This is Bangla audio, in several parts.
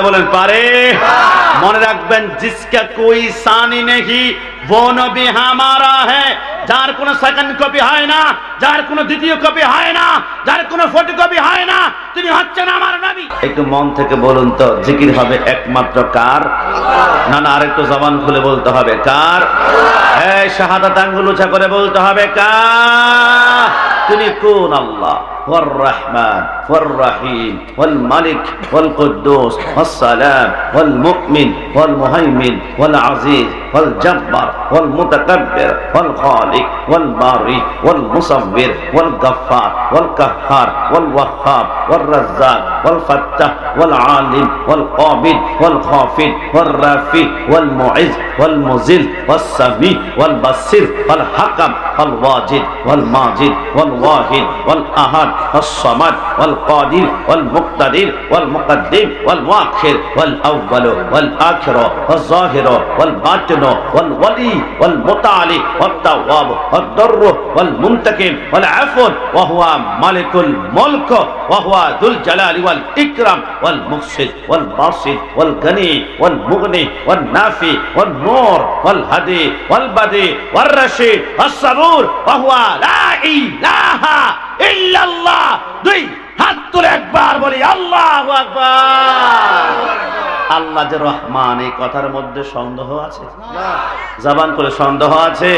বলেন পারে? মনে রাখবেন, জিসকা কোই সানি নেহি वो नबी हमारा है। যার কোনো সেকেন্ড কপি হয় না, যার কোনো দ্বিতীয় কপি হয় না, যার কোনো ফটোকপি হয় না, তিনি হচ্ছেন আমার নবী। একটু মন থেকে বলুন তো, জিকির হবে একমাত্র কার? না না, আরেকটু জবান খুলে বলতে হবে কার? এই শাহাদাত আঙ্গুল উঁচা করে বলতে হবে কার? তিনি কোন? আল্লাহ। والرحمن والرحيم والملك والقدوس والسلام والمؤمن والمهيمن والعزيز والجبار والمتكبر والخالق والباري والمصور والغفار والقهار والوهاب والرزاق والفتاح والعالم والقابل والخافض والرافع والمعز والمذل والسميع والبصير والحكم والواجد والماجد والواحد والأحد والصمد والقادر والمقتدر والمقدم والمؤخر والأول والآخر والظاهر والباطن والولي والمتعالي والتواب والضر والمنتقم والعفو وهو مالك الملك وهو ذو الجلال والإكرام والمقسط والباسط والغني والمغني والنافي والنور والهدي والبديع والرشيد والصبور وهو لا إله إلا الله। দুই হাত তুলে একবার বলি আল্লাহু আকবার। আল্লাহ যে রহমান, এই কথার মধ্যে সন্দেহ আছে? জবান করে সন্দেহ আছে?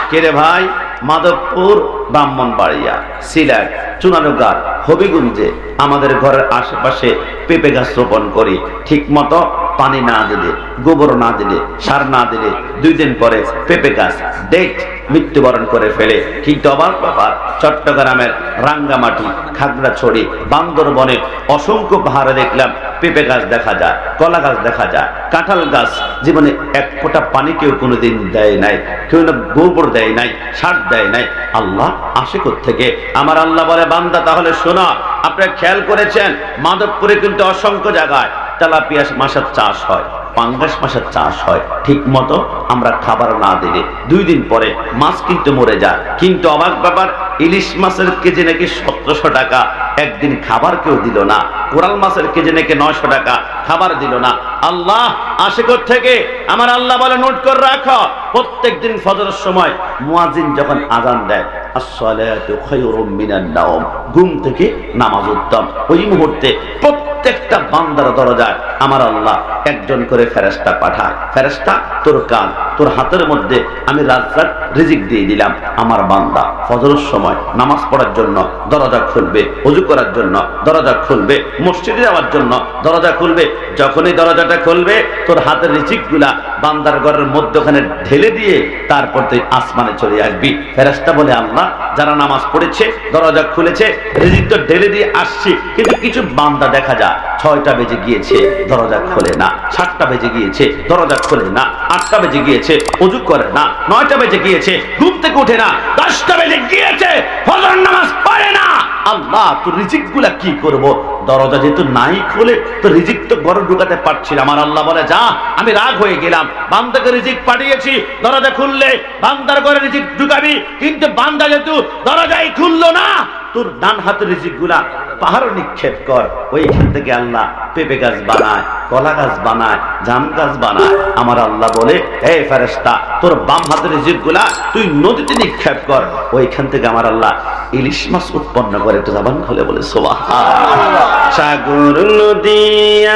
কে রে ভাই? মাধবপুর, ব্রাহ্মণবাড়িয়া, সিলেট, চুনারুঘাট, হবিগঞ্জে আমাদের ঘরের আশেপাশে পেঁপে গাছ রোপণ করি। ঠিক মতো পানি না দিলে, গোবর না দিলে, সার না দিলে 2 দিন পরে পেঁপে গাছ ডেট মৃত্যুবরণ করে ফেলে। কিন্তু অবাক ব্যাপার, চট্টগ্রামের রাঙ্গামাটি, খাগড়াছড়ি, বান্দরবনে অসংখ্য পাহাড়ে দেখলাম পেঁপে গাছ দেখা যায়, কলা গাছ দেখা যায়, কাঁঠাল গাছ। জীবনে এক ফোঁটা পানি কেউ কোনোদিন দেয় নাই, কেউ না গোবর দেয় নাই, সার দেয় নাই। আল্লাহ আসে কোত্থেকে? আমার আল্লাহ বলে, বান্দা তাহলে শোনো, আপনারা খেয়াল করেছেন মাধবপুরে কিন্তু অসংখ্য জায়গায় তেলাপিয়া মাছের চাষ হয়, পাঙ্গাস মাছের চাষ হয়। ঠিক মতো আমরা খাবার না দিলে 2 দিন পরে মাছ কিন্তু মরে যায়। কিন্তু অবাক ব্যাপার, ইলিশ মাছের কেজি নাকি 1700 টাকা, একদিন খাবার কেউ দিল না। কোরাল মাছের কেজি নাকি 900 টাকা, খাবার দিল না। আল্লাহ আসে কোত্থেকে? আমার আল্লাহ বলে, নোট করে রাখো, প্রত্যেকদিন ফজরের সময় মুয়াজ্জিন যখন আযান দেয়, আসসালাতু খায়রুম মিনান নাওম, ঘুম থেকে নামাজ উত্তম, ওই মুহূর্তে প্রত্যেকটা বান্দার দরজায় আমার আল্লাহ একজন করে ফেরেশতা পাঠায়। ফেরেশতা, তোর কান, তোর হাতের মধ্যে আমি রাজ্জাক রিজিক দিয়ে দিলাম। আমার বান্দা ফজরের সময় নামাজ পড়ার জন্য দরজা খুলবে, ওযু করার জন্য দরজা খুলবে, মসজিদে যাওয়ার জন্য দরজা খুলবে। যখনই দরজাটা খুলবে, তোর হাতের রিজিকগুলা বান্দার ঘরের মধ্যখানে ঢেলে দিয়ে তারপর তুই আসমানে চলে আসবি। ফেরেশতা বলে, আল্লাহ, যারা নামাজ পড়েছে, দরজা খুলেছে, রিজিক তো ঢেলে দিয়ে আসছি, কিন্তু কিছু বান্দা দেখা যায় 6টা বেজে গিয়েছে, দরজা খোলে না, 7টা বেজে গিয়েছে, দরজা খোলে না, 8টা বেজে গিয়েছে, ওযু করে না, 9টা বেজে গিয়েছে, ঘুম থেকে ওঠে না, 10টা বেজে গিয়েছে, ফজর নামাজ পড়ে না। আল্লাহ, তোর রিজিকগুলা কি করব? দরজা যেহেতু নাই খুলে, তো রিজিক তো ঘরে ঢুকাতে পারছি না। আমার আল্লাহ বলে, যা, আমি রাগ হয়ে গেলাম, বান্দাকে রিজিক পাঠিয়েছি, দরজা খুললে বান্দার ঘরে রিজিক ঢুকাবি, কিন্তু বান্দা যেহেতু দরজাই খুললো না, তোর ডান হাতের রিজিকগুলা পাহাড় নিক্ষেপ কর। ওইখান থেকে আল্লাহ পেঁপে গাছ বানায়, কলা গাছ বানায়, জাম গাছ বানায়। আমার আল্লাহ বলে, এই ফেরেশতা, তোর বাম হাতের রিজিকগুলা তুই নদীতে নিক্ষেপ কর। ওইখান থেকে আমার আল্লাহ ইলিশ মাছ উৎপন্ন করে। একটু জবান খুলে বলে সুবহানাল্লাহ। সাগর, নদী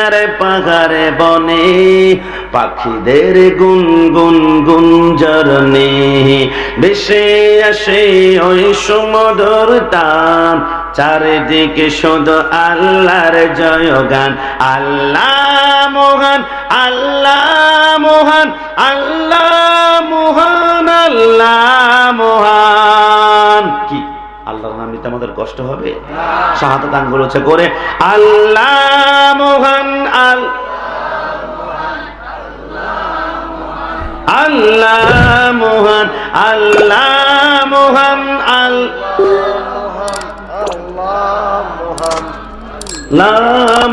আর পাহাড়ে বনে পাখিদের গুনগুন গুঞ্জরণে ভেসে আসে ওই সুমধুর তান, চারিদিকে শুধু আল্লাহর জয়গান। আল্লাহ মহান, আল্লাহ মহান, আল্লাহ মহান, আল্লাহ মহান। কি আল্লাহর নাম নিতে আমাদের কষ্ট হবে? শাহাদাত আঙ্গুল উঁচু করে আল্লাহ মহান, আল্লাহ মহান, আল্লাহ মহান, আল্লাহ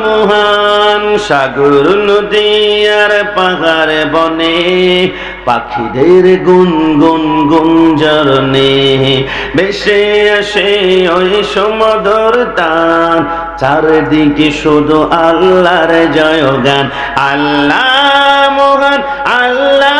মহান। সাগর, নদী আর পাহাড়ে বনে পাখিদের গুনগুন গুঞ্জরণে ভেসে আসে ওই সমুদর তান, চারদিকে শুধু আল্লাহর জয়গান। আল্লাহ মহান, আল্লাহ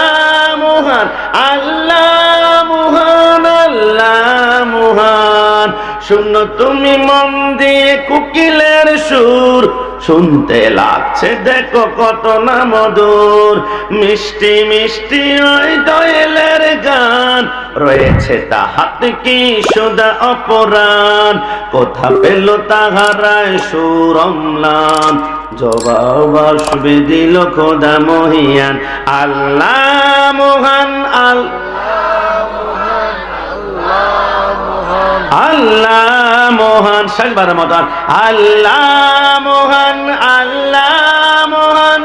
মহান, আল্লাহ মহান, আল্লাহ মহান। শুনো তুমি মন দিয়ে কোকিলের সুর, শুনতে লাগছে দেখো কত না মধুর। মিষ্টি মিষ্টি ওই দোয়েলের গান, রয়েছে তাহাতে কি সুধা অপরাণ। কোথা পেল তাহারায় সুর অম্লান, জবাব আসবে দিল খোদা মহিয়ান। আল্লাহ মহান, আল্লাহ মহান, শেষবারের মতন। আল্লাহ মহান, আল্লাহ মহান,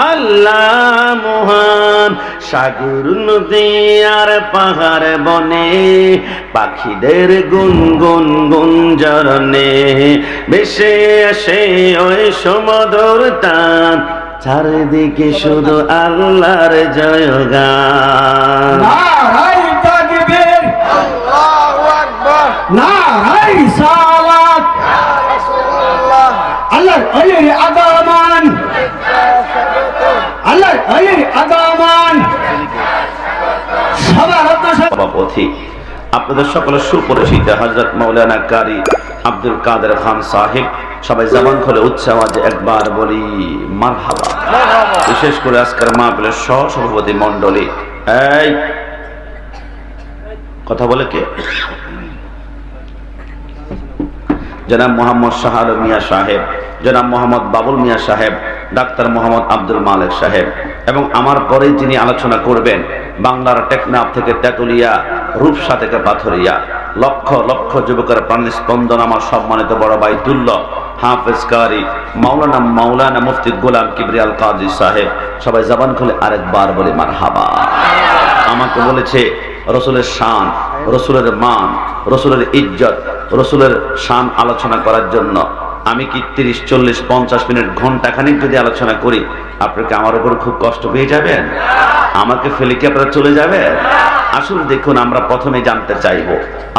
আল্লাহ মহান। সাগর নদী আর পাহাড় বনে পাখিদের গুনগুন গুঞ্জরণে ভেসে আসে ওই সমুদর তান, চারিদিকে শুধু আল্লাহর জয়গান। নারায়ে তাকবীর, আল্লাহু আকবার, নারায়ে সালাত, ইয়া রাসূলুল্লাহ। আল্লাহর ওলির আদামান, আল্লাহর ওলির আদামান। সবার সভাপতি আপনাদের সকলের সুপরিচিত হযরত মাওলানা কারি আব্দুল কাদের খান সাহেব, সবাই জবান খুলে উচ্চ আওয়াজে একবার বলি মারহাবা। বিশেষ করে আজকের মাহফিলের সহসভাপতি মণ্ডলী, এই কথা বলে কে? জনাব মোহাম্মদ শাহ আলম মিয়া সাহেব, জনাব মোহাম্মদ বাবুল মিয়া সাহেব, ডাক্তার মোহাম্মদ আব্দুল মালেক সাহেব, এবং আমার পরে যিনি আলোচনা করবেন বাংলার টেকনাফ থেকে তেতুলিয়া, রূপসা থেকে পাথরিয়া, লক্ষ লক্ষ যুবকের প্রাণ স্পন্দন আমার সম্মানিত বড় ভাই দুল্ল হাফেজ কারি মাওলানা মুফতি গোলাম কিবরিয়াল কাজী সাহেব, সবাই জবান খুলে আরেকবার বলে মারহাবা। আমাকে বলেছে রসুলের শান, রসুলের মান, রসুলের ইজ্জত, রসুলের শান আলোচনা করার জন্য। আমি কি 30, 40, 50 মিনিট ঘন্টাখানিক যদি আলোচনা করি, আপনাকে আমার উপর খুব কষ্ট পেয়ে যাবেন? আমাকে ফেলে কি আপনারা চলে যাবেন? আসুন দেখুন, আমরা প্রথমে জানতে চাইব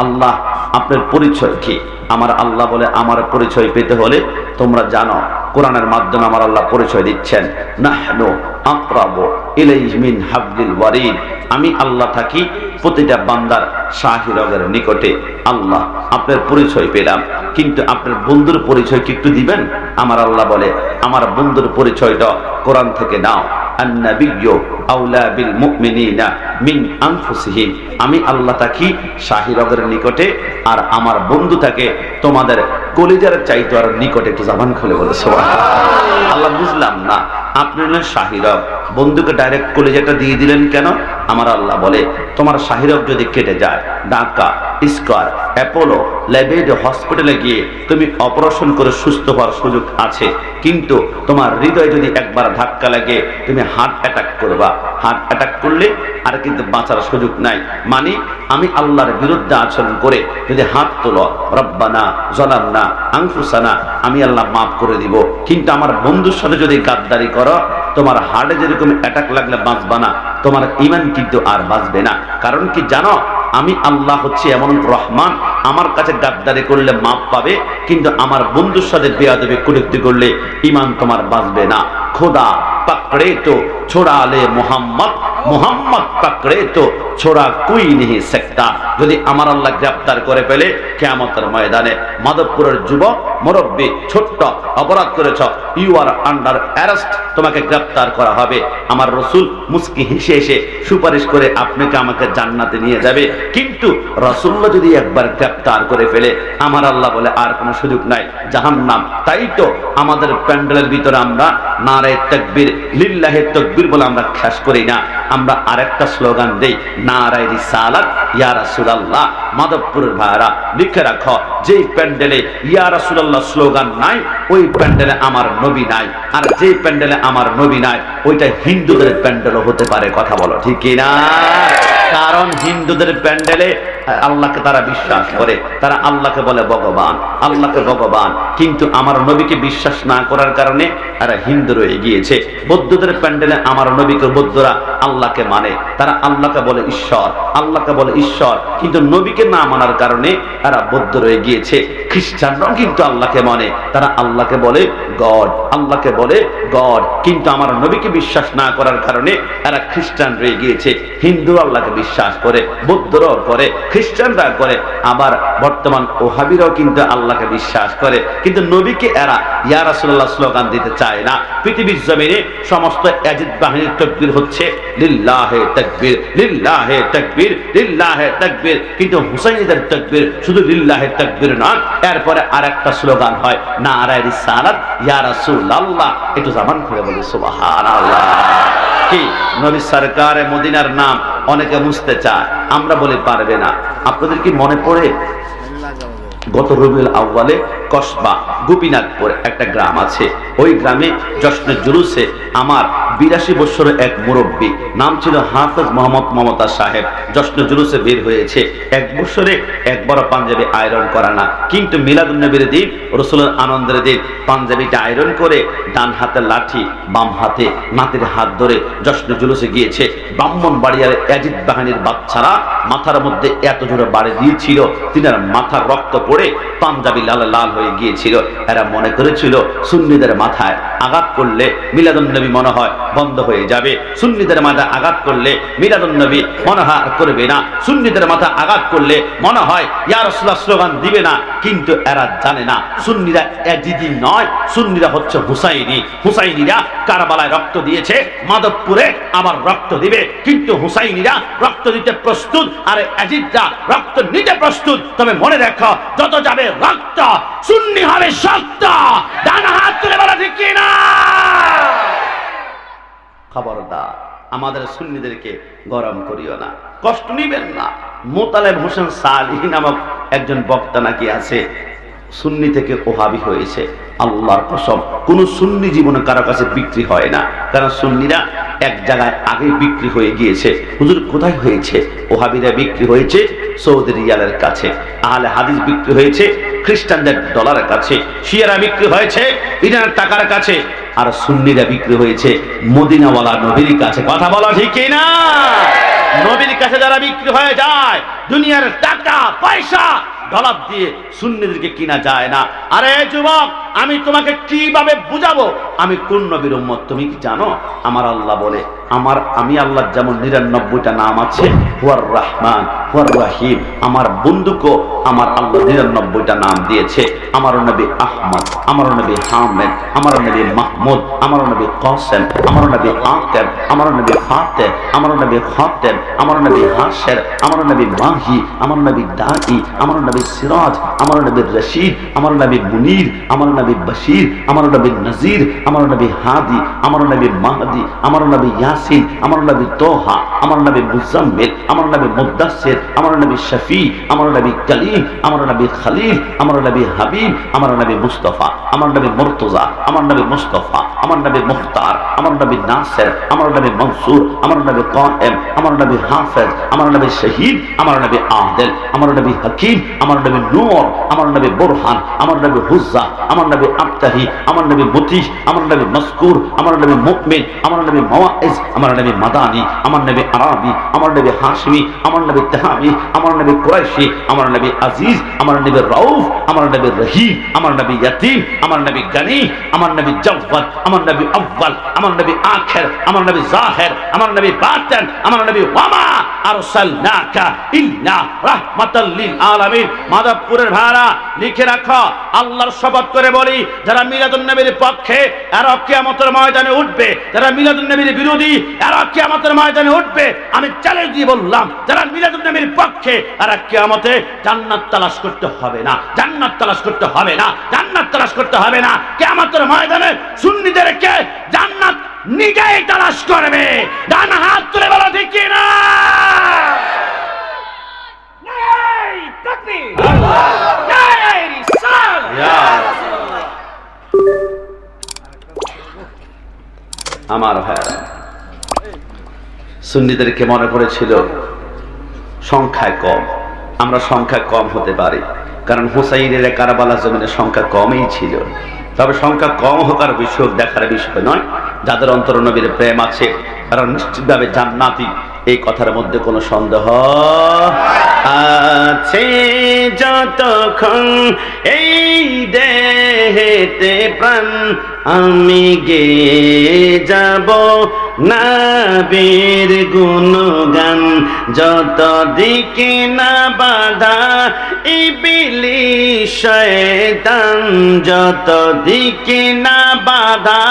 আল্লাহ আপনার পরিচয় কি। আমার আল্লাহ বলে আমার পরিচয় পেতে হলে তোমরা জানো, কোরআনের মাধ্যমে আমার আল্লাহ পরিচয় দিচ্ছেন, নাহনু আকরাবু ইলাইহি মিন হাবলিল ওয়ারিদ। আমি আল্লাহ থাকি প্রতিটা বান্দার শাহী রগের নিকটে। আল্লাহ আপনার পরিচয় পেলাম, কিন্তু আপনার বন্ধুর পরিচয় কি একটু দিবেন? আমার আল্লাহ বলে আমার বন্ধুর পরিচয়টা কোরআন থেকে নাও। আন-নাবিয়্যু আওলা বিল মুমিনিনা মিন আনফুসিহিম। আমি আল্লাহ থাকি শাহী রগের নিকটে, আর আমার বন্ধু থাকে তোমাদের কলিজার চাইতে আর নিকটে। একটু জবান খুলে বলে সুবহানাল্লাহ। আল্লাহ বুঝলাম না, আপনি হলেন শাহী রগ, বন্ধুকে ডাইরেক্ট কলিজাটা দিয়ে দিলেন কেন? আমার আল্লাহ বলে তোমার শাহী রগ যদি কেটে যায়, ঢাকা স্কয়ার অ্যাপোলো ল্যাবেড হসপিটালে গিয়ে তুমি অপারেশন করে সুস্থ হওয়ার সুযোগ আছে, কিন্তু তোমার হৃদয় যদি একবার ধাক্কা লাগে তুমি হার্ট অ্যাটাক করবা। হার্ট অ্যাটাক করলে আর কিন্তু বাঁচার সুযোগ নাই। মানে আমি আল্লাহর বিরুদ্ধে আচরণ করে যদি হাত তোলো, রব্বানা যালামনা আনফুসানা, আমি আল্লাহ মাফ করে দিব। কিন্তু আমার বন্ধুর সাথে যদি গাদ্দারি করো, তোমার হার্টে যেরকম অ্যাটাক লাগলে বাঁচবা না, তোমার ঈমান কিন্তু আর বাঁচবে না। কারণ কি জানো, আমি আল্লাহ হচ্ছে এমন রহমান, আমার কাছে গাদ্দারি করলে মাপ পাবে, কিন্তু আমার বন্ধুর সাথে বেয়াদবি কুরুক্তি করলে ঈমান তোমার বাঁচবে না। খোদা पकड़े तो छोड़ा ले मोहम्मद, मोहम्मद पकड़े तो छोड़ा कोई नहीं सकता। যদি আমার আল্লাহ গ্রেফতার করে ফেলে কিয়ামতের ময়দানে, মাধবপুরের যুবক মুরব্বী ছোট্ট অপরাধ করেছ, ইউ আর আন্ডার অ্যারেস্ট, তোমাকে গ্রেফতার করা হবে। আমার রাসূল মুস্কি হেসে হেসে সুপারিশ করে আপনাকে আমাকে জান্নাতে নিয়ে যাবে। কিন্তু রাসূলুল্লাহ যদি একবার গ্রেফতার করে ফেলে, আমার আল্লাহ বলে আর কোনো সুযোগ নাই, জাহান্নাম। তাই তো আমাদের প্যান্ডেলের ভিতরে আমরা নারে তাকবীর লিল্লাহি তাকবীর বলে আমরা খ্যাস করি না, আমরা আরেকটা স্লোগান দেই, নারায়ে রিসালাত ইয়া রাসূলুল্লাহ। মাধবপুরের ভাইরা লিখে রাখো, যে প্যান্ডেলে ইয়া রাসূলুল্লাহ স্লোগান নাই, ওই প্যান্ডেলে আমার নবী নাই। আর যে প্যান্ডেলে আমার নবী নাই, ওইটা হিন্দুদের প্যান্ডেলও হতে পারে। কথা বলো ঠিক কি না? কারণ হিন্দুদের প্যান্ডেলে আল্লাহকে তারা বিশ্বাস করে, তারা আল্লাহকে বলে ভগবান, আল্লাহকে ভগবান। কিন্তু আমার নবীকে বিশ্বাস না করার কারণে তারা হিন্দু রয়ে গিয়েছে। বৌদ্ধদের প্যান্ডেলে আমার নবীকে বৌদ্ধরা আল্লাহকে মানে, তারা আল্লাহকে বলে ঈশ্বর, আল্লাহকে বলে ঈশ্বর, কিন্তু নবীকে না মানার কারণে তারা বৌদ্ধ রয়ে গিয়েছে। খ্রিস্টানরাও কিন্তু আল্লাহকে মানে, তারা আল্লাহকে বলে গড, আল্লাহকে বলে গড, কিন্তু আমার নবীকে বিশ্বাস না করার কারণে তারা খ্রিস্টান রয়ে গিয়েছে। হিন্দু আল্লাহকে বিশ্বাস করে, বৌদ্ধরাও করে, খ্রিস্টানরা করে, আবার বর্তমান ওহাবিরাও কিন্তু আল্লাহকে বিশ্বাস করে, কিন্তু নবীকে এরা ইয়া রাসূলুল্লাহ স্লোগান দিতে চায় না। পৃথিবীর জমিনে সমস্ত ইয়াজিদ বাহিনীর তাকবীর হচ্ছে লিল্লাহে তাকবীর, লিল্লাহে তাকবীর, লিল্লাহে তাকবীর, কিন্তু হুসাইনীদের তাকবীর শুধু লিল্লাহে তাকবীর নয়, এরপরে আরেকটা স্লোগান হয় নারায়ে রিসালাত ইয়া রাসূলুল্লাহ। একটু জবান খুলে বলি সুবহানাল্লাহ। কি নবী সরকারে মদিনার নাম অনেকে মুছতে চায়, আমরা বলি পারবে না। আপনাদের কি মনে পড়ে গত রবিউল আউয়ালে কসবা গোপীনাথপুর একটা গ্রাম আছে, ওই গ্রামে জশ্নে জুলুসে আমার 82 বছরের এক মুরব্বী, নাম ছিল হাফেজ মোহাম্মদ মমতাজ সাহেব, জশ্নে জুলুসে বের হয়েছে। 1 বছরে একবারও পাঞ্জাবি আয়রন করা না, কিন্তু মিলাদুন নবীর দিন, রসুলের আনন্দের দিন পাঞ্জাবিটা আয়রন করে ডান হাতে লাঠি, বাম হাতে নাতির হাত ধরে জশ্নে জুলুসে গিয়েছে। ব্রাহ্মণবাড়িয়ার ইয়াজিদ বাহিনীর বাচ্চারা মাথার মধ্যে এত জোরে বাড়ি দিয়েছিল, তিনার মাথার রক্ত পড়ে পাঞ্জাবি লাল লাল হয়ে গিয়েছিল। এরা মনে করেছিল সুন্নিদের মাথায় আঘাত করলে মিলাদুন নবী মনে হয় বন্ধ হয়ে যাবে, সুন্নিদের মাথায় আঘাত করলে মিলাদুন নবী মনে হয় করবে না, সুন্নিদের মাথায় আঘাত করলে মনে হয় ইয়া রাসূলুল্লাহ স্লোগান দিবে না। কিন্তু এরা জানে না সুন্নিরা ইয়াজিদি নয়, সুন্নিরা হচ্ছে হুসাইনি। হুসাইনিরা কারবালায় রক্ত দিয়েছে, মাধবপুরে আবার রক্ত দিবে, কিন্তু হুসাইনিরা রক্ত দিতে প্রস্তুত আর ইয়াজিদরা রক্ত নিতে প্রস্তুত। তবে মনে রাখো, যত যাবে রক্ত সুন্নি হবে শক্ত। ডান হাত তুলে বলা ঠিক কি না? খবরদার আমাদের সুন্নিদেরকে গরম করিও না, কষ্ট নিবেন না। মোতালেব হোসেন সালিহি নামক একজন বক্তা নাকি আছে, সুন্নি থেকে ওহাবি হয়েছে। আল্লাহর কসম, কোন সুন্নি জীবনে কারো কাছে বিক্রি হয় না, কারণ সুন্নিরা এক জায়গায় আগে বিক্রি হয়ে গিয়েছে। হুজুর কোথায় হয়েছে? ওহাবিরা বিক্রি হয়েছে সৌদি রিয়ালের কাছে, আহলে হাদিস বিক্রি হয়েছে খ্রিস্টানদের ডলারের কাছে, শিয়ারা বিক্রি হয়েছে ইরানের টাকার কাছে, আর সুন্নিরা বিক্রি হয়েছে মদিনাওয়ালা নবীর কাছে। কথা বলা ঠিক কি না? নবীর কাছে যারা বিক্রি হয়ে যায়, দুনিয়ার টাকা পয়সা ডলার দিয়ে সুন্নিদেরকে কিনা যায় না। আরে যুবক, আমি তোমাকে কিভাবে বুঝাবো আমি কোন নবীর উম্মত? তুমি কি জানো? আমার আল্লাহ বলে, আমি আল্লাহর যেমন 99টা নাম আছে, হুয়ার রহমান হুয়ার রহিম, আমার বন্ধুকে আমার আল্লাহ 99টা নাম দিয়েছে। আমার নবী আহমদ, আমার নবী হামেদ, আমার নবী মাহমুদ, আমার নবী কাসেম, আমার নবী আকেব, আমার নবী ফাতেহ, আমার নবী খাতেম, আমার নবী হাশের, আমার নবী মাহি, আমার নবী দাই, আমার নবী সিরাজ, আমার নবী রশিদ, আমার নবী মুনির, আমার নবী বশির, আমার নবী নজির, আমার নবী হাদি, আমার নবী মাহদি, আমার নবী ইয়াসিন, আমার নবী তোহা, আমার নবী মুজাম্মিল, আমার নবী মুদ্দাসির, আমার নবী শফি, আমার নবী কলিম, আমার নবী খলিল, আমার নবী হাবিব, আমার নবী মুস্তাফা, আমার নবী মুর্তজা, আমার নবী মুস্তাফা, আমার নবী মুখতার, আমার নবী নাসির, আমার নবী মনসুর, আমার নবী কায়েম, আমার নবী হাফেজ, আমার নবী শহীদ, আমার নবী আদিল, আমার নবী হাকিম, আমার নবী নূর, আমার নবী বুরহান, আমার নবী হুজ্জা, আমার নবী আবতাহি, আমার নবী মুতিশ, আমার নবী মজকুর, আমার নবী মুমিন, আমার নবী মাওয়াইজ, আমার নবী মাদানী, আমার নবী আরাবি, আমার নবী হাশমি, আমার নবী তাহামি, আমার নবী কুরাইশি, আমার নবী আজিজ, আমার নবী রাউফ, আমার নবী রহিম, আমার নবী ইয়াতিম, আমার নবী গনি, আমার নবী জাওয়াদ, আমার নবী আউয়াল, আমার নবী আখির, আমার নবী জাহির, আমার নবী বাতিন, আমার নবী ওয়ামা আরসালনাকা ইল্লা রাহমাতাল লিল আলামিন। মাদাবপুরের ভাড়া লিখে রাখো, আল্লাহর শপথ করে বলি, যারা মিলাদুন নবীর পক্ষে এরা কিয়ামতের ময়দানে উঠবে, যারা মিলাদুন নবীর বিরোধী এরা কিয়ামতের ময়দানে উঠবে। আমি চ্যালেঞ্জ দিয়ে বললাম, যারা মিলাদুন নবীর পক্ষে এরা কিয়ামতে জান্নাত তালাশ করতে হবে না, জান্নাত তালাশ করতে হবে না, জান্নাত তালাশ করতে হবে না। কিয়ামতের ময়দানে সুন্নিদেরকে জান্নাত নিজেই তালাশ করবে। ডান হাত তুলে বলো ঠিক কি না? আমার ভাইরা, সুন্নিদেরকে মনে করেছিল সংখ্যায় কম, আমরা সংখ্যা কম হতে পারি, কারণ হুসাইনের কারবালা জমিনের সংখ্যা কমই ছিল। তবে সংখ্যা কম হোক আর বেশি হোক দেখার বিষয় নয়। যাদের অন্তর নবীর প্রেম আছে তারা নিশ্চিতভাবে জান্নাতি, এই কথার মধ্যে কোনো সন্দেহ আছে। যতক্ষণ এই দেহেতে প্রাণ আমি গেয়ে যাব নবীর গুণগান, যত দিকে না বাধা ইবলিস শয়তান, যত দিকে না বাধা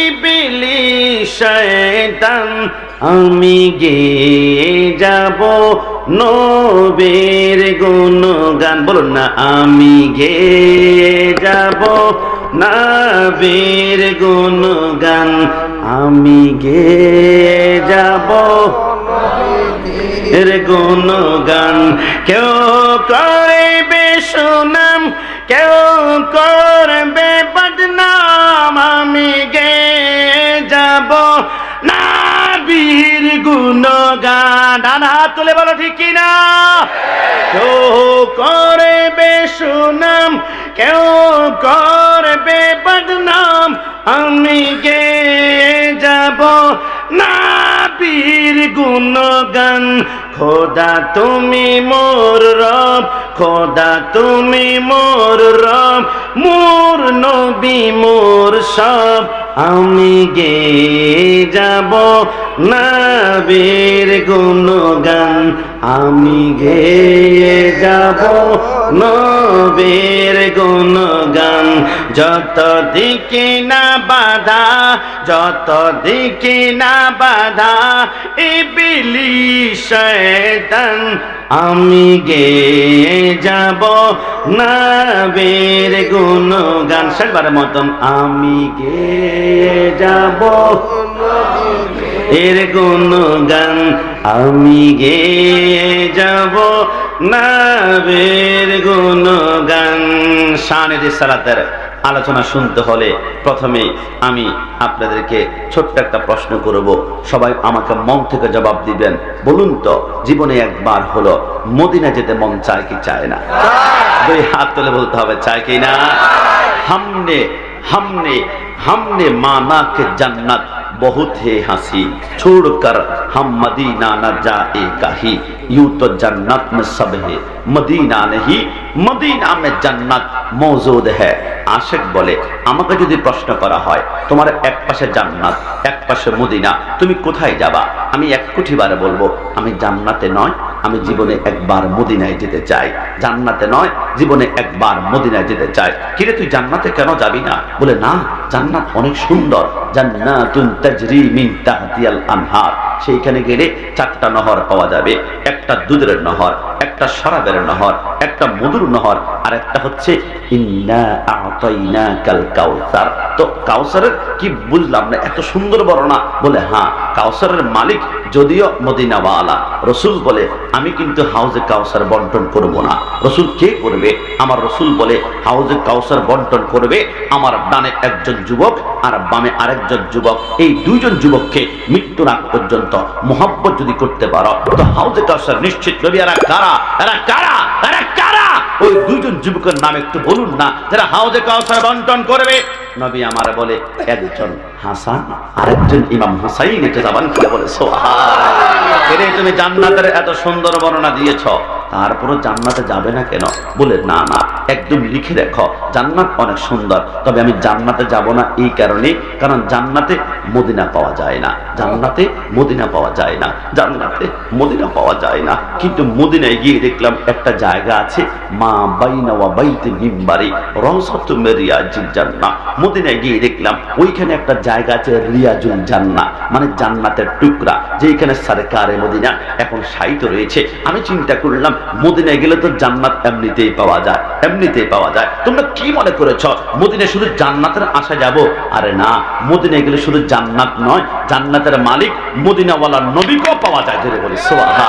ইবলিস শয়তান, আমি গেয়ে যাব নবীর গুণগান। বলুন না, আমি গেয়ে যাব নবীর গুণগান, আমি গেয়ে যাব এর গুণগান। কেউ করবে সুনাম, কেউ করবে বদনাম, আমি গেয়ে যাব নবীর গুণগান। ডান হাত তুলে বলো ঠিক কিনা? কেউ করবে সুনাম, কেউ করবে বদনাম, আমি গেয়ে যাব নবীর গুণগান। খোদা তুমি মোর রব, খোদা তুমি মোর রব, মোর নবী মোর সব, আমি গেয়ে যাব নবীর গুণগান, আমি গেয়ে যাব নবীর গুণগান। যত দিকে না বাধা, যত দিকে না বাধা ইবলিস শয়তান, আমি গেয়ে যাব নবীর গুণগান। শেষবারের মতন আমি গেয়ে যাব এর গুণগান, আমি গেয়ে যাব নবীর গুণগান। শানে রিসালাতের আলোচনা শুনতে হলে প্রথমে আমি আপনাদেরকে ছোট্ট একটা প্রশ্ন করব, সবাই আমাকে মন থেকে জবাব দিবেন। বলুন তো, জীবনে একবার হলো মদিনা যেতে মন চায় কি চায় না? দুই হাত তুলে বলতে হবে চায় কি না? हमने हमने हमने माना कि जन्नत बहुत है हंसी, छोड़कर हम मदीना न जाए कहीं, यूं तो जन्नत में सब है मदीना नहीं, मदीना में जन्नत मौजूद है। आशिक बोले, আমাকে যদি প্রশ্ন করা হয় তোমার এক পাশে জান্নাত এক পাশে মদিনা, তুমি কোথায় যাবা? আমি এক কোটিবার বলবো আমি জান্নাতে নয়, আমি জীবনে একবার মদিনায় যেতে চাই। জান্নাতে নয়, জীবনে একবার মদিনায় যেতে চাই। কিরে তুই জান্নাতে কেন যাবি না? বলে না, জান্নাত অনেক সুন্দর, জান্নাতুন তাজরি মিন তাহতিয়াল আনহার। সেইখানে গেলে চারটা নহর পাওয়া যাবে, একটা দুধের নহর, একটা শরাবের নহর, একটা মধুর নহর, আর একটা হচ্ছে ইন্না আতাইনাকাল কাউসার। তো কাউসারের কি বুঝলাম না, এত সুন্দর বর্ণনা। বলে হ্যাঁ, কাউসারের মালিক যদিও মদিনাওয়ালা। রসুল বলে আমি কিন্তু হাউজে কাউসার বন্টন করব না। রসুল কে করবে? আমার রসুল বলে হাউজে কাউসার বন্টন করবে আমার ডানে একজন যুবক আর বামে আরেকজন যুবক। এই দুইজন যুবককে মৃত্যুর আগ পর্যন্ত মোহাব্বত যদি করতে পারো তো হাউজে কাউসার নিশ্চিত। নবী এরা কারা? এরা কারা? এরা কারা? ওই দুইজন যুবকের নাম একটু বলুন না যারা হাউজে কাউসার বন্টন করবে। নবী আমার বলে একজন হাসান আরেকজন ইমাম হুসাইন। এটা জবান খুলে বলে সুবহানাল্লাহ। তুমি জান্নাতের এত সুন্দর বর্ণনা দিয়েছ, তারপরও জান্নাতে যাবে না কেন? বলে না না, একদম লিখে দেখো জান্নাত অনেক সুন্দর, তবে আমি জান্নাতে যাব না এই কারণে, কারণ জান্নাতে মদিনা পাওয়া যায় না, জান্নাতে মদিনা পাওয়া যায় না, জান্নাতে মদিনা পাওয়া যায় না। কিন্তু মদিনায় গিয়ে দেখলাম একটা জায়গা আছে, মা বাইনা ওয়া বাইতি মিম্বারি রাউসাতুম মিন রিয়াজিল জান্নাহ। মদিনায় গিয়ে দেখলাম ওইখানে একটা জায়গা আছে রিয়াজুল জান্নাহ, মানে জান্নাতের টুকরা, যেখানে সরকারে মদিনা এখন শায়িত রয়েছে। আমি চিন্তা করলাম মদিনায় গেলে তো জান্নাত এমনিতেই পাওয়া যায়, এমনিতেই পাওয়া যায়। তোমরা কি মনে করেছ মদিনায় শুধু জান্নাতের আশা যাব? আরে না, মদিনায় গেলে শুধু জান্নাত নয়, জান্নাতের মালিক মদিনাওয়ালা নবীকেও পাওয়া যায়। ধরে বলি সুবহানাল্লাহ।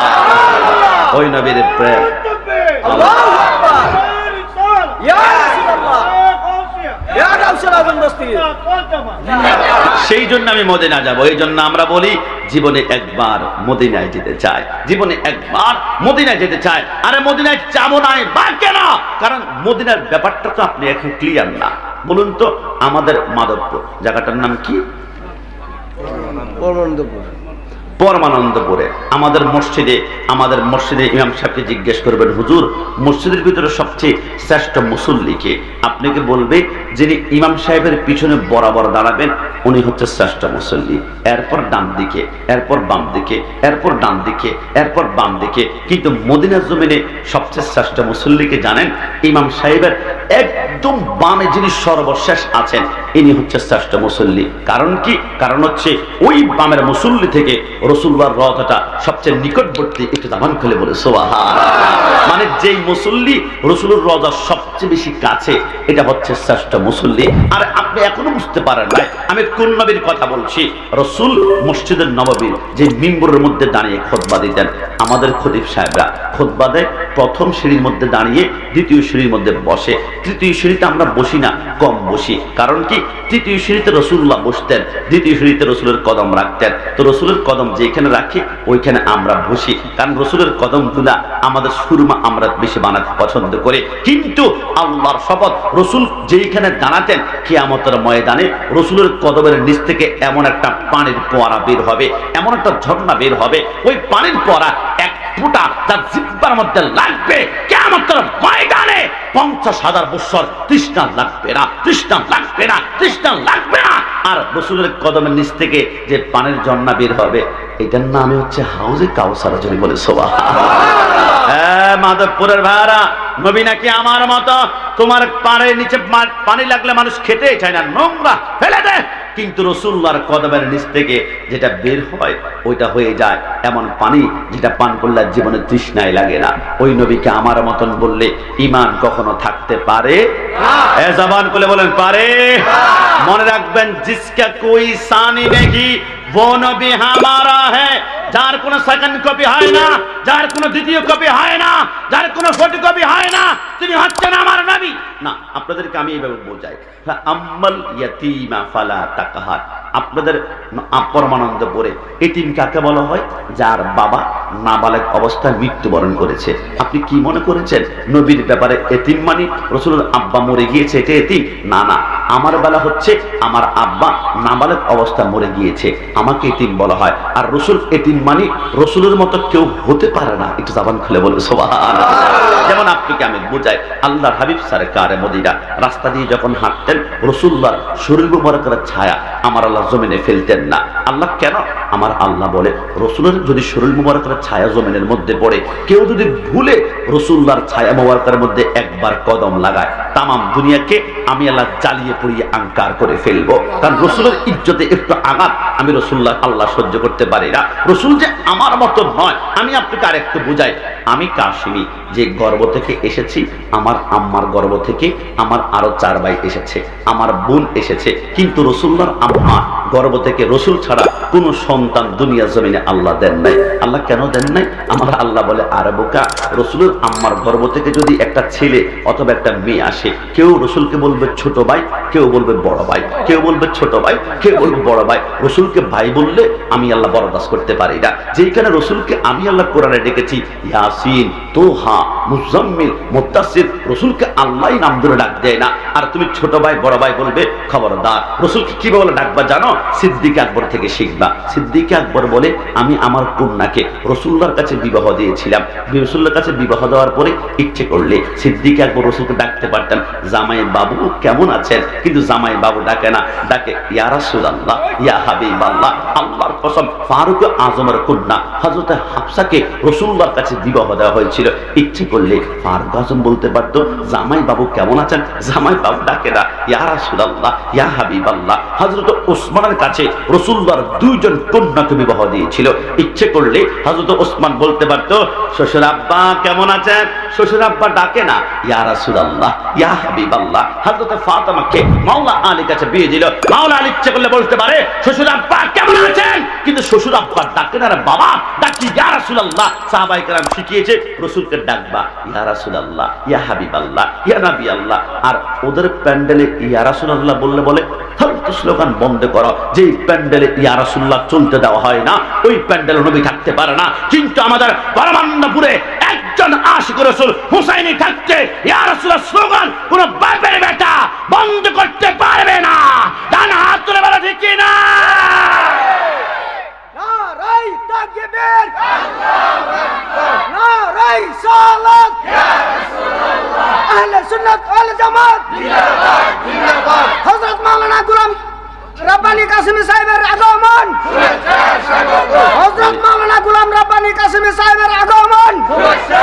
ওই নবীর প্রেম। আল্লাহু আকবার। ইয়া রাসূলুল্লাহ, ইয়া সেই জন্য আমি মদিনা যাব। এই জন্য আমরা বলি জীবনে একবার মদিনায় যেতে চাই, জীবনে একবার মদিনায় যেতে চাই। আরে মদিনায় যাবো নাই বা কেন? কারণ মদিনার ব্যাপারটা তো আপনি এখন ক্লিয়ার না। বলুন তো, আমাদের মাধবপুর জায়গাটার নাম কি? পরমানন্দপুরে। আমাদের মসজিদে ইমাম সাহেবকে জিজ্ঞেস করবেন, হুজুর মসজিদের ভিতরে সবচেয়ে শ্রেষ্ঠ মুসল্লিকে? আপনাকে বলবে যিনি ইমাম সাহেবের পিছনে বরাবর দাঁড়াবেন উনি হচ্ছে শ্রেষ্ঠ মুসল্লি। এরপর ডান দিকে, এরপর বাম দিকে, এরপর ডান দিকে, এরপর বাম দিকে। কিন্তু মদিনার জমিনে সবচেয়ে শ্রেষ্ঠ মুসল্লিকে জানেন? ইমাম সাহেবের একদম বামে যিনি সর্বশেষ আছেন ইনি হচ্ছে শ্রেষ্ঠ মুসল্লি। কারণ কি? কারণ হচ্ছে ওই বামের মুসল্লি থেকে রাসূলুল্লাহর রওজাটা সবচেয়ে নিকটবর্তী। একটু দামান খুলে বলে সুবহানাল্লাহ। মানে যেই মুসল্লি রাসূলের রওজার সবচেয়ে বেশি কাছে এটা হচ্ছে শ্রেষ্ঠ মুসল্লি। আর আপনি এখনো বুঝতে পারেন না আমি কোন নবীর কথা বলছি। রাসূল মসজিদের নববীর যে মিম্বরের মধ্যে দাঁড়িয়ে খুতবা দিতেন, আমাদের খতিব সাহেবরা খুতবা দেয় প্রথম সিঁড়ির মধ্যে দাঁড়িয়ে, দ্বিতীয় সিঁড়ির মধ্যে বসে। তৃতীয় সিঁড়িতে আমরা বসি না, কম বসি। কারণ কি? তৃতীয় সিঁড়িতে রাসূলুল্লাহ বসতেন, দ্বিতীয় সিঁড়িতে রাসূলের কদম রাখতেন। তো রাসূলের কদম যেখানে রাখি ওইখানে আমরা বসি। কারণ রাসূলের কদম গুলা আমাদের সুরমা আমরা বেশি বানাতে পছন্দ করি। কিন্তু আল্লাহর শপথ, রাসূল যেইখানে দাঁড়াতেন কিয়ামতের ময়দানে রাসূলের কদমের নিচ থেকে এমন একটা পানির ফোয়ারা বের হবে, এমন একটা ঝর্ণা বের হবে, ওই পানির ফোয়ারা এক ফোঁটা তার জিহ্বার মধ্যে লাগবে, কিয়ামতের ময়দানে 50,000 বছর তৃষ্ণা লাগবে না, তৃষ্ণা লাগবে না, তৃষ্ণা লাগবে না। আর রাসূলের কদমের নিচ থেকে যে পানির ঝর্ণা বের হবে এটার নামই হচ্ছে হাউজে কাউসার। যদি বলে সুবহানাল্লাহ। মাধবপুরের ভাড়া নবী নাকি আমার মতো তোমার পানির নিচে পানি লাগলে মানুষ খেতে চায় না, নোংরা ফেলে দে। কিন্তু রাসূলুল্লাহর কদমের নিচ থেকে যেটা বের হয় ওইটা হয়ে যায় এমন পানি যেটা পান করলে জীবনে তৃষ্ণাই লাগে না। ওই নবীকে আমার মতন বললে ঈমান কখনো থাকতে পারে না। জবান খুলে বলেন পারে। মনে রাখবেন, জিসকা কোই সানি নেহি वो नबी हमारा है। যার কোনো সেকেন্ড কপি হয় না, যার কোনো দ্বিতীয় কপি হয় না, যার কোনো ফটোকপি হয় না, তিনি হচ্ছেন আমার নবী না। আপনাদেরকে আমি এইভাবে বোঝাই, আম্মাল ইয়াতীমা ফালা তাকহার। আপনাদের পরমানন্দপুরে এতিম কাকে বলা হয়? যার বাবা নাবালেগ অবস্থায় মৃত্যুবরণ করেছে। আপনি কি মনে করেছেন নবীর ব্যাপারে এতিম মানে রাসূলের আব্বা মরে গিয়েছে এটা এতিম? না না, আমার বেলা হচ্ছে আমার আব্বা নাবালেগ অবস্থায় মরে গিয়েছে, আমাকে এতিম বলা হয়। আর রাসূল এতিম মানে রাসূলের মতো কেউ হতে পারে না। একটু জবান খুলে বলে সুবহানাল্লাহ। যেমন আপনাকে আমি বোঝাই, আল্লাহর হাবিব সরকারে মদিনা রাস্তা দিয়ে যখন হাঁটতেন রাসূলুল্লাহর শরীর মুবারকের ছায়া আমার আল্লাহ জমিনে ফেলতেন না। আল্লাহ কেন? আমার আল্লাহ বলে রাসূলের যদি শরীর মুবারকের ছায়া জমিনের মধ্যে পড়ে, কেউ যদি ভুলে রাসূলুল্লাহর ছায়া মুবারকের মধ্যে একবার কদম লাগায়, তামাম দুনিয়াকে আমি আল্লাহ জ্বালিয়ে পুড়িয়ে আঙ্কার করে ফেলবো। কারণ রাসূলের ইজ্জতে একটু আঘাত আমি রাসূলুল্লাহ আল্লাহ সহ্য করতে পারি না। রাসূল যে আমার মতো নয়। আমি আপনাকে আরেকটু বুঝাই, আমি কাশিমি যে গর্ভ থেকে এসেছি, আমার আম্মার গর্ভ থেকে আমার আরো 4 ভাই এসেছে, আমার বোন এসেছে। কিন্তু রাসূলুল্লাহর আম্মা গর্ভ থেকে রাসূল ছাড়া কোন সন্তান দুনিয়া জমিনে আল্লাহ দেন নাই। আল্লাহ কেন দেন নাই? আমার আল্লাহ বলে, আরে বোকা, রাসূলের আম্মার গর্ভ থেকে যদি একটা ছেলে অথবা একটা মেয়ে আসে, কেউ রাসূলকে বলবে ছোট ভাই, কেউ বলবে বড় ভাই, কেউ বলবে ছোট ভাই, কেউ বলবে বড় ভাই। রাসূলকে ভাই বললে আমি আল্লাহ বরদাস্ত করতে পারি না। যেখানে রাসূলকে আমি আল্লাহ কোরআনে ডেকেছি ইয়াসিন, তোহা, মুজাম্মিল, মুদ্দাসির, রাসূলকে আল্লাহই নাম ধরে ডাক দেয় না। আর তুমি ছোট ভাই বড় ভাই বলবে, খবরদার। রাসূলকে কি বলে ডাকবা জানো? সিদ্দিক আকবর থেকে শিখবা। সিদ্দিক আকবর বলে, আমি আমার কন্যাকে রাসূলুল্লাহর কাছে বিবাহ দিয়েছিলাম। রাসূলুল্লাহর কাছে বিবাহ দেওয়ার পরে ইচ্ছে করলে সিদ্দিক আকবর রাসূলকে ডাকতে পারতেন, জামাই বাবু কেমন আছেন? কিন্তু জামাই বাবু ডাকে না, ডাকে ইয়া রাসূলুল্লাহ, ইয়া হাবিবাল্লাহ। আল্লাহর কসম, ফারুক আজমের কন্যা হযরত হাফসাকে রাসূলুল্লাহর কাছে বিবাহ দেওয়া হয়েছিল। ইচ্ছে করলে ফারুক আজম বলতে পারতো, জামাই বাবু কেমন আছেন? জামাই বাবু ডাকে না, ইয়া রাসূলুল্লাহ, ইয়া হাবিবাল্লাহ। হযরত ওসমান ওসমানের কাছে রাসূলুল্লাহর দুইজন কন্যাকে বিবাহ দিয়েছিল। ইচ্ছে করলে হযরত ওসমান বলতে পারতো, শ্বশুর আব্বা কেমন আছেন? শ্বশুর আব্বা ডাকে না, ইয়া রাসূলুল্লাহ, ইয়া হাবিবাল্লাহ। হযরত ফাতেমাকে মাওলা আলীর কাছে বিয়ে দিল। মাওলা আলী ইচ্ছে করলে বলতে পারে, শ্বশুর আব্বা কেমন আছেন, কিন্তু শ্বশুর আব্বা ডাকে না, রে বাবা ডাকি ইয়া রাসূলুল্লাহ। সাহাবায়ে কেরাম শিখিয়েছে রাসূলকে ডাকবা ইয়া রাসূলুল্লাহ, ইয়া হাবিবাল্লাহ, ইয়া নবী আল্লাহ। আর ওদের প্যান্ডেলে ইয়া রাসূলুল্লাহ বললে বলে ফালতু স্লোগান বন্ধ করো। যেই প্যান্ডেলে ইয়া রাসূলুল্লাহ চলতে দেওয়া হয় না, ওই প্যান্ডেলে নবী থাকতে পারে না। কিন্তু আমাদের পরমান্নপুরে একজন আশিক রাসূল হুসাইনি থাকতে ইয়া রাসূলুল্লাহ স্লোগান কোন বাপের বেটা বন্ধ করতে পারবে না। ডান হাত তুলে বলা ঠিক কি না? নারাই তাকবীর, আল্লাহু আকবার, নারাই সালাত, ইয়া রাসূলুল্লাহ, আহলে সুন্নাত ওয়াল জামাত জিন্দাবাদ জিন্দাবাদ। হযরত মাওলানা গোলাম রব্বানী কাসেমী সাহেবের আগমন, শুভেচ্ছা স্বাগত। হযরত মাওলানা গোলাম রব্বানী কাসেমী সাহেবের আগমন, শুভেচ্ছা